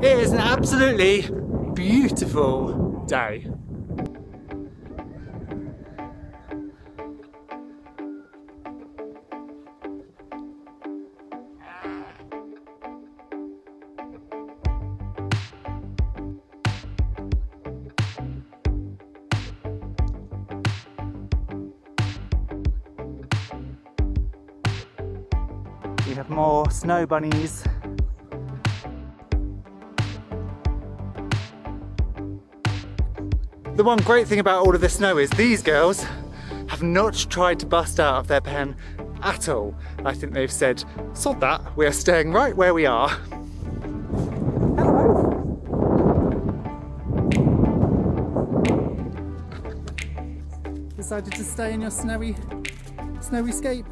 It is an absolutely beautiful day. We have more snow bunnies. The one great thing about all of this snow is these girls have not tried to bust out of their pen at all. I think they've said, sod that, we are staying right where we are. Hello. Decided to stay in your snowy scape.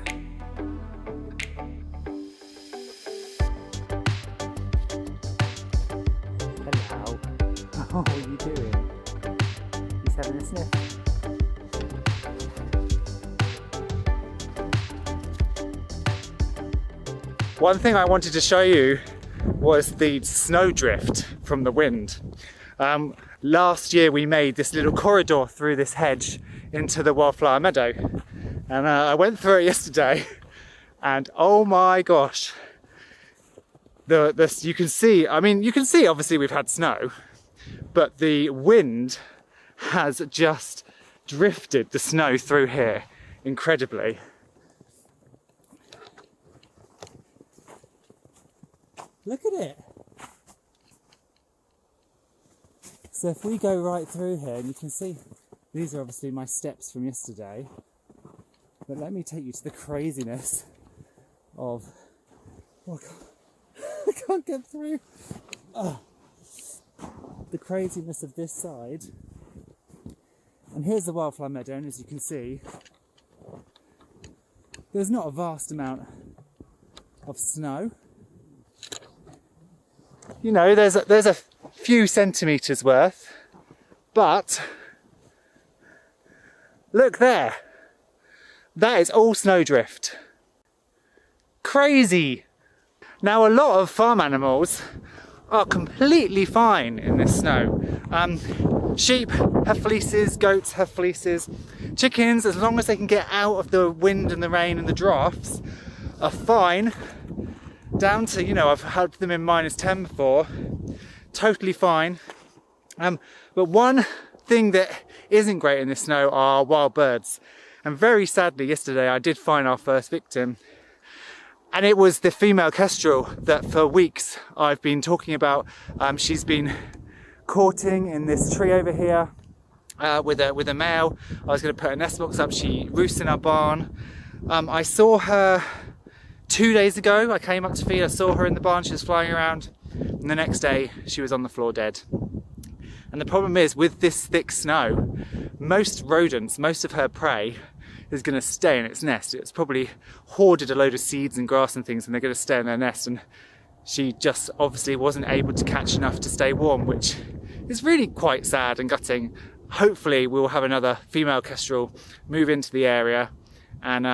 Hello. Oh, what are you doing? He's having a sniff. One thing I wanted to show you was the snowdrift from the wind. Last year we made this little corridor through this hedge into the wildflower meadow, and I went through it yesterday, and oh my gosh, you can see obviously we've had snow, but the wind has just drifted the snow through here incredibly. Look at it. So if we go right through here, and you can see these are obviously my steps from yesterday, but let me take you to the craziness of, oh God, I can't get through. The craziness of this side. And here's the wildflower meadow, and as you can see, there's not a vast amount of snow. You know, there's a few centimetres worth, but look there. That is all snowdrift. Crazy. Now a lot of farm animals are completely fine in this snow. Sheep have fleeces, goats have fleeces. Chickens, as long as they can get out of the wind and the rain and the drafts, are fine. Down to, you know, I've had them in -10 before. Totally fine. But one thing that isn't great in the snow are wild birds. And very sadly, yesterday I did find our first victim. And it was the female kestrel that for weeks I've been talking about. She's been courting in this tree over here with a male. I was going to put a nest box up. She roosts in our barn. I saw her 2 days ago. I came up to feed. I saw her in the barn. She was flying around. And the next day she was on the floor dead. And the problem is with this thick snow, most rodents, most of her prey is going to stay in its nest. It's probably hoarded a load of seeds and grass and things, and they're going to stay in their nest. And she just obviously wasn't able to catch enough to stay warm, which is really quite sad and gutting. Hopefully we'll have another female kestrel move into the area and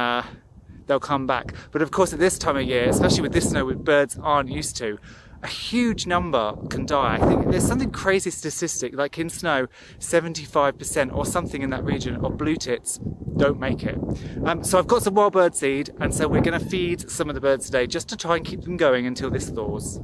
they'll come back. But of course at this time of year, especially with this snow, which birds aren't used to, a huge number can die. I think there's something crazy statistic, like in snow, 75% or something in that region of blue tits don't make it. So I've got some wild bird seed, and so we're going to feed some of the birds today just to try and keep them going until this thaws.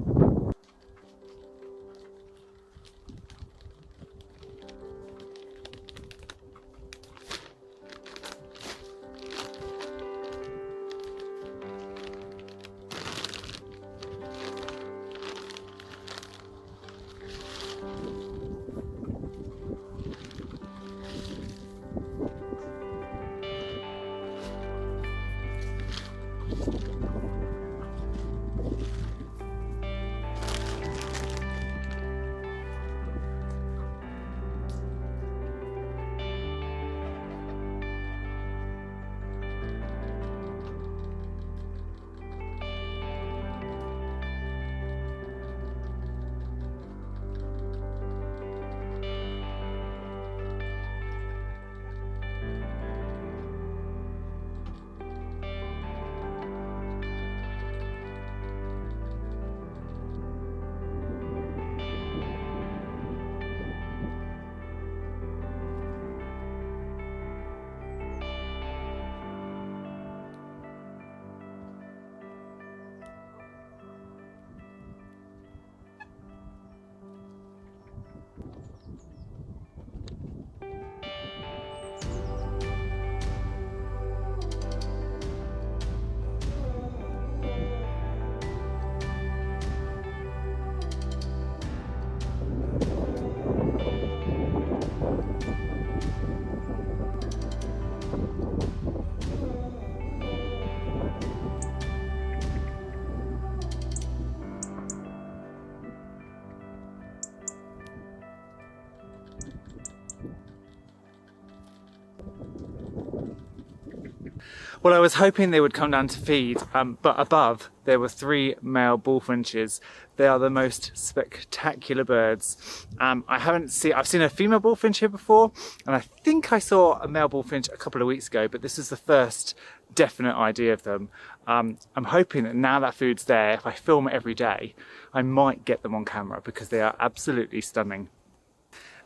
Well, I was hoping they would come down to feed, but above there were 3 male bullfinches. They are the most spectacular birds. I've seen a female bullfinch here before, and I think I saw a male bullfinch a couple of weeks ago, but this is the first definite idea of them. I'm hoping that now that food's there, if I film it every day, I might get them on camera because they are absolutely stunning.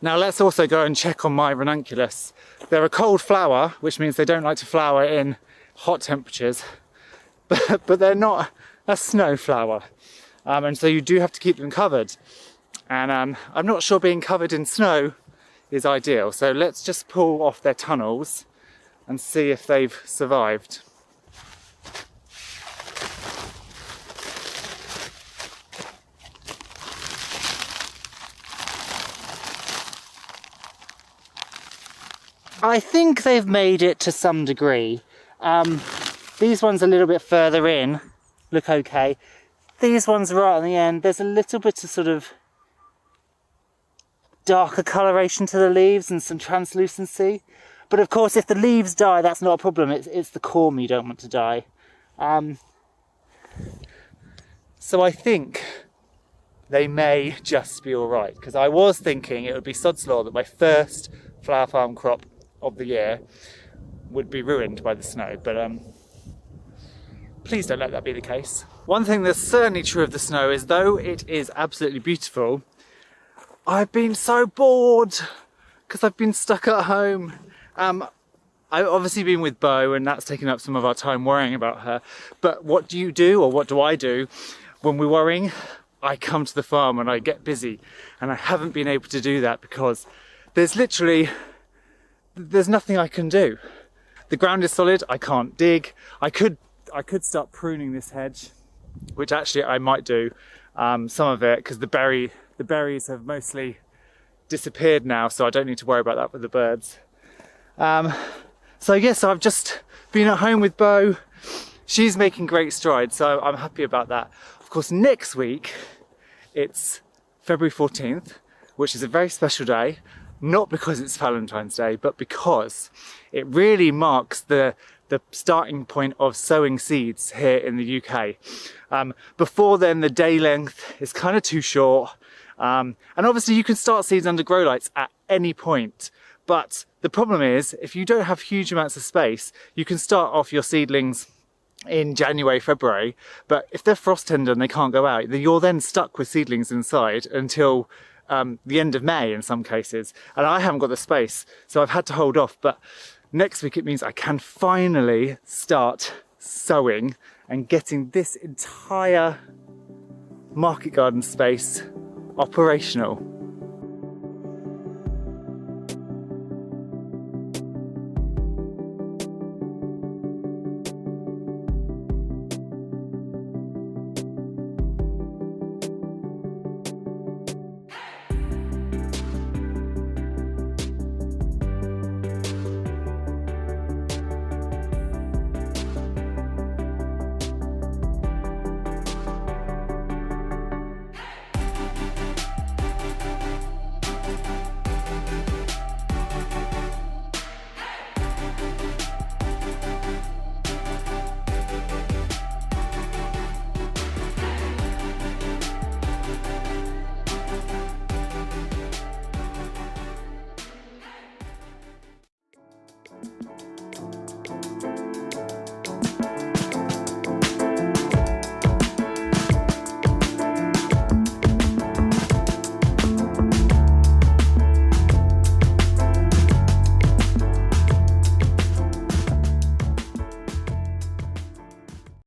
Now let's also go and check on my Ranunculus. They're a cold flower, which means they don't like to flower in hot temperatures, but they're not a snow flower. And so you do have to keep them covered. And I'm not sure being covered in snow is ideal. So let's just pull off their tunnels and see if they've survived. I think they've made it to some degree. These ones a little bit further in look okay. These ones right on the end, there's a little bit of sort of darker coloration to the leaves and some translucency. But of course, if the leaves die, that's not a problem. It's the corm you don't want to die. So I think they may just be all right, because I was thinking it would be sod's law that my first flower farm crop of the year would be ruined by the snow, but please don't let that be the case. One thing that's certainly true of the snow is, though it is absolutely beautiful, I've been so bored because I've been stuck at home. I've obviously been with Bo, and that's taken up some of our time worrying about her, but what do you do, or what do I do when we're worrying? I come to the farm and I get busy, and I haven't been able to do that because there's nothing I can do. The ground is solid, I can't dig. I could start pruning this hedge, which actually I might do, some of it, because the berries have mostly disappeared now, so I don't need to worry about that with the birds. So yes, I've just been at home with Bo. She's making great strides, so I'm happy about that. Of course, next week, it's February 14th, which is a very special day. Not because it's Valentine's Day, but because it really marks the starting point of sowing seeds here in the UK. Before then, the day length is kind of too short. And obviously you can start seeds under grow lights at any point. But the problem is, if you don't have huge amounts of space, you can start off your seedlings in January, February. But if they're frost tender and they can't go out, you're then stuck with seedlings inside until the end of May in some cases, and I haven't got the space, so I've had to hold off. But next week it means I can finally start sowing and getting this entire market garden space operational.